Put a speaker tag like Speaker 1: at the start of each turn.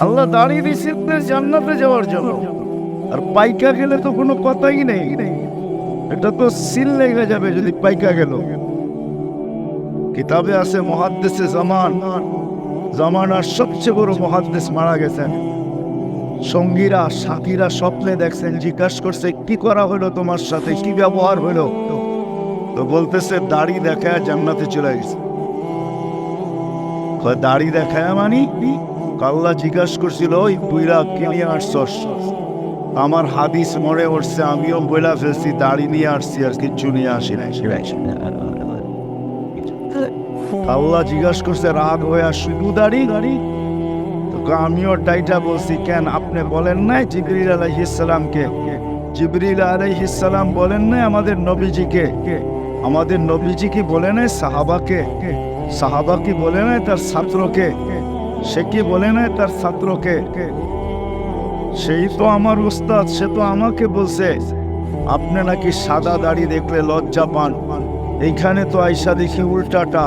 Speaker 1: আল্লাহ দাঁড়িয়ে দিয়েছেন জান্নাতে যাওয়ার জন্য, আর পাইকা গেলে তো কোনো কথাই নেই, এটা তো সিল লেগে যাবে যদি পাইকা গেল। কিতাবে আছে মুহাদ্দিসে জামানার সবচেয়ে বড় মুহাদ্দিস মারা গেছেন। সঙ্গীরা সাথীরা স্বপ্নে দেখছেন, জিজ্ঞাসা করছে কি করা হলো তোমার সাথে, কি ব্যবহার হলো? তো বলতেছে দাড়ি দেখায় জান্নাতে চলে গেছে। দাড়ি দেখায় মানি আল্লাহ জিজ্ঞাসা করছিল ওই বুইরা কি নিয়ে আসছস? আমার হাদিস মনে উঠছে, আমিও বইলা ফেলছি দাড়ি নিয়ে আসছি আর কিচ্ছু নিয়ে আসি নাই। আল্লাহ জিজ্ঞাসা করছে রাগ হয়ে শুধু দাড়ি? তো আমিও ডাইটা বলছি, কেন আপনি বলেন নাই জিবরিল আলাইহিস সালামকে? জিবরিল আলাইহিস সালাম বলেন নাই আমাদের নবীজিকে? আমাদের নবীজি কি বলে নাই সাহাবাকে? সাহাবা কি বলে নাই তার ছাত্রকে? সে কি বলে নাই তার ছাত্রকে? সেই তো আমার উস্তাদ, সে তো আমাকে বলছে আপনি নাকি সাদা দাড়ি দেখলে লজ্জা পান। এইখানে তো আইসা দেখি উল্টাটা।